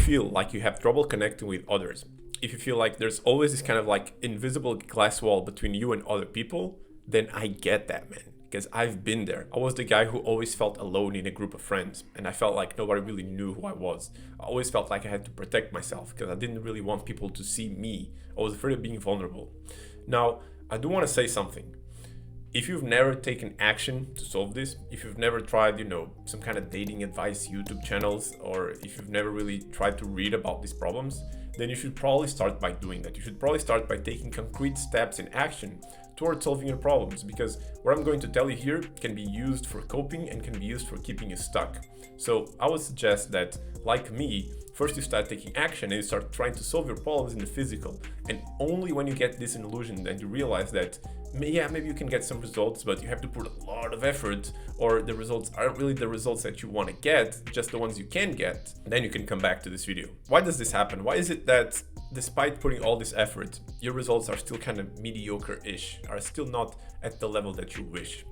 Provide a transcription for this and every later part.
feel like you have trouble connecting with others, if you feel like there's always this kind of like invisible glass wall between you and other people, then I get that, man. Because I've been there. I was the guy who always felt alone in a group of friends, and I felt like nobody really knew who I was. I always felt like I had to protect myself because I didn't really want people to see me. I was afraid of being vulnerable. Now, I do want to say something. If you've never taken action to solve this, if you've never tried, some kind of dating advice YouTube channels, or if you've never really tried to read about these problems, then you should probably start by doing that. You should probably start by taking concrete steps in action towards solving your problems, because what I'm going to tell you here can be used for coping and can be used for keeping you stuck. So I would suggest that, like me, first you start taking action and you start trying to solve your problems in the physical. And only when you get this illusion that you realize that, yeah, maybe you can get some results, but you have to put a lot of effort, or the results aren't really the results that you want to get, just the ones you can get, then you can come back to this video. Why does this happen? Why is it that despite putting all this effort, your results are still kind of mediocre-ish, are still not at the level that you wish?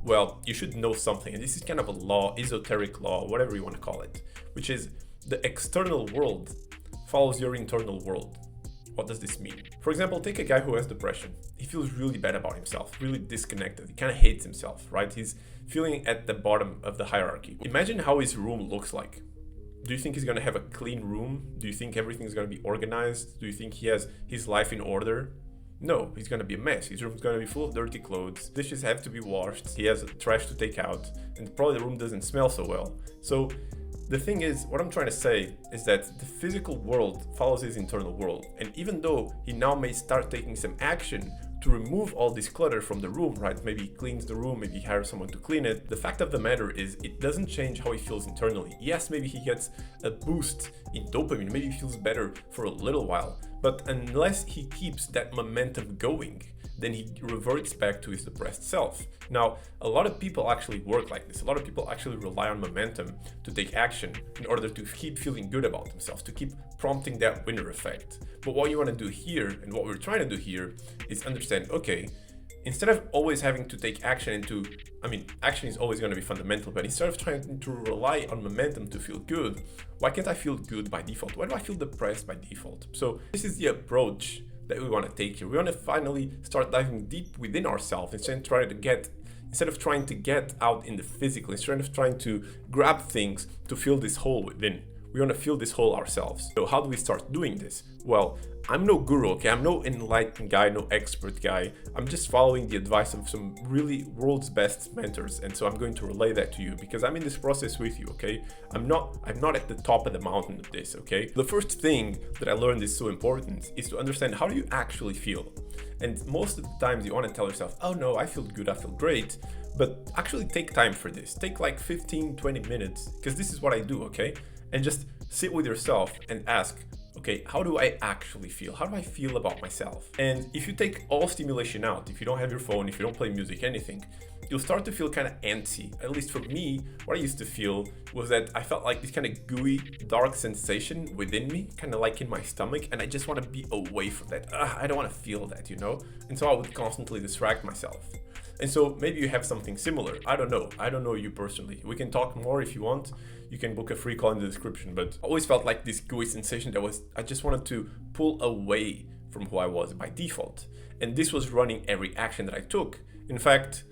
Well, you should know something, and this is kind of a law, esoteric law, whatever you want to call it, which is the external world follows your internal world. What does this mean? For example, take a guy who has depression. He feels really bad about himself, really disconnected. He kind of hates himself, right? He's feeling at the bottom of the hierarchy. Imagine how his room looks like. Do you think he's going to have a clean room? Do you think everything's going to be organized? Do you think he has his life in order? No, he's going to be a mess. His room's going to be full of dirty clothes. Dishes have to be washed. He has trash to take out. And probably the room doesn't smell so well. So the thing is, what I'm trying to say is that the physical world follows his internal world. And even though he now may start taking some action to remove all this clutter from the room, right? Maybe he cleans the room, maybe he hires someone to clean it. The fact of the matter is it doesn't change how he feels internally. Yes, maybe he gets a boost in dopamine, maybe he feels better for a little while, but unless he keeps that momentum going, then he reverts back to his depressed self. Now, a lot of people actually work like this. A lot of people actually rely on momentum to take action in order to keep feeling good about themselves, to keep prompting that winner effect. But what you want to do here, and what we're trying to do here, is understand, okay, instead of always having to take action action is always going to be fundamental, but instead of trying to rely on momentum to feel good, why can't I feel good by default? Why do I feel depressed by default? So this is the approach that we want to take here. We want to finally start diving deep within ourselves instead of trying to get out in the physical, instead of trying to grab things to fill this hole within. We want to fill this hole ourselves. So how do we start doing this? Well, I'm no guru, okay? I'm no enlightened guy, no expert guy. I'm just following the advice of some really world's best mentors. And so I'm going to relay that to you because I'm in this process with you, okay? I'm not at the top of the mountain of this, okay? The first thing that I learned is so important is to understand how do you actually feel. And most of the times you want to tell yourself, oh no, I feel good, I feel great. But actually take time for this. Take like 15, 20 minutes, because this is what I do, okay? And just sit with yourself and ask, okay, how do I actually feel? How do I feel about myself? And if you take all stimulation out, if you don't have your phone, if you don't play music, anything, you'll start to feel kind of antsy. At least for me, what I used to feel was that I felt like this kind of gooey, dark sensation within me, kind of like in my stomach, and I just want to be away from that. I don't want to feel that, And so I would constantly distract myself. And so maybe you have something similar. I don't know you personally. We can talk more if you want. You can book a free call in the description, but I always felt like this gooey sensation I just wanted to pull away from who I was by default. And this was running every action that I took. In fact,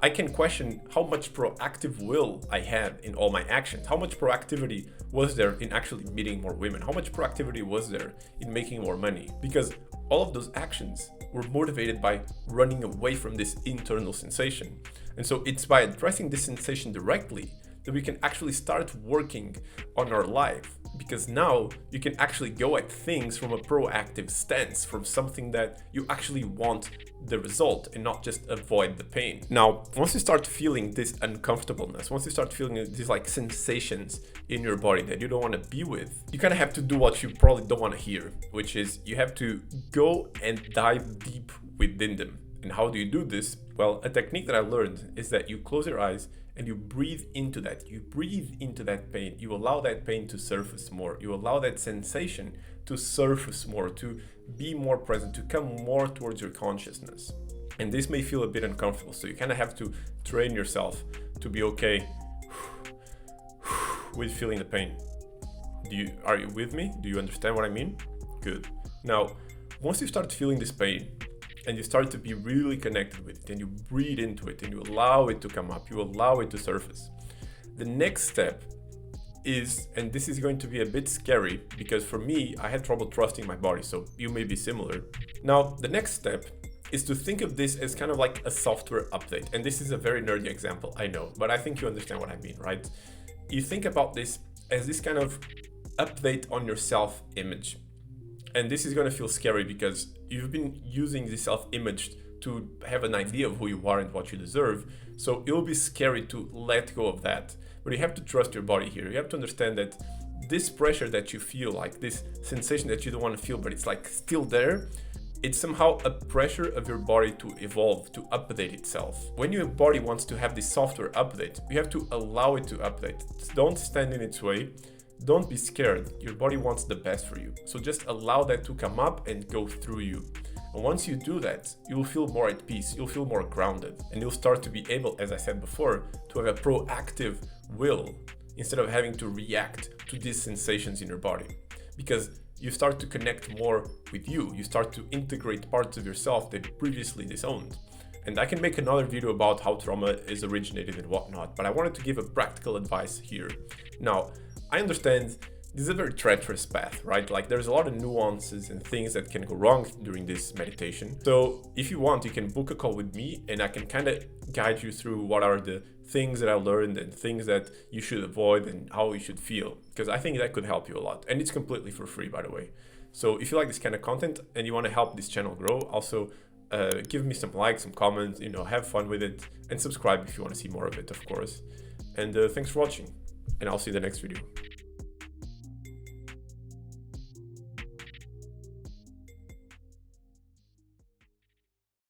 I can question how much proactive will I had in all my actions. How much proactivity was there in actually meeting more women? How much proactivity was there in making more money? Because all of those actions were motivated by running away from this internal sensation. And so it's by addressing this sensation directly that we can actually start working on our life, because now you can actually go at things from a proactive stance, from something that you actually want the result and not just avoid the pain. Now, once you start feeling this uncomfortableness, once you start feeling these like sensations in your body that you don't want to be with, you kind of have to do what you probably don't want to hear, which is you have to go and dive deep within them. And how do you do this? Well, a technique that I learned is that you close your eyes and you breathe into that. You breathe into that pain. You allow that pain to surface more. You allow that sensation to surface more, to be more present, to come more towards your consciousness. And this may feel a bit uncomfortable, so you kind of have to train yourself to be okay with feeling the pain. Are you with me? Do you understand what I mean? Good. Now, once you start feeling this pain and you start to be really connected with it and you breathe into it and you allow it to come up, you allow it to surface, the next step is, and this is going to be a bit scary because for me, I had trouble trusting my body, so you may be similar. Now, the next step is to think of this as kind of like a software update. And this is a very nerdy example, I know, but I think you understand what I mean, right? You think about this as this kind of update on your self-image. And this is going to feel scary because you've been using the self-image to have an idea of who you are and what you deserve. So it'll be scary to let go of that. But you have to trust your body here. You have to understand that this pressure that you feel, like this sensation that you don't want to feel, but it's like still there, it's somehow a pressure of your body to evolve, to update itself. When your body wants to have this software update, you have to allow it to update. Don't stand in its way. Don't be scared. Your body wants the best for you. So just allow that to come up and go through you. And once you do that, you'll feel more at peace. You'll feel more grounded. And you'll start to be able, as I said before, to have a proactive will instead of having to react to these sensations in your body. Because you start to connect more with you. You start to integrate parts of yourself that you previously disowned. And I can make another video about how trauma is originated and whatnot, but I wanted to give a practical advice here. Now, I understand this is a very treacherous path, right? Like there's a lot of nuances and things that can go wrong during this meditation. So if you want, you can book a call with me and I can kind of guide you through what are the things that I learned and things that you should avoid and how you should feel, because I think that could help you a lot. And it's completely for free, by the way. So if you like this kind of content and you want to help this channel grow, also give me some likes, some comments, have fun with it, and subscribe if you want to see more of it, of course. And thanks for watching, and I'll see you in the next video.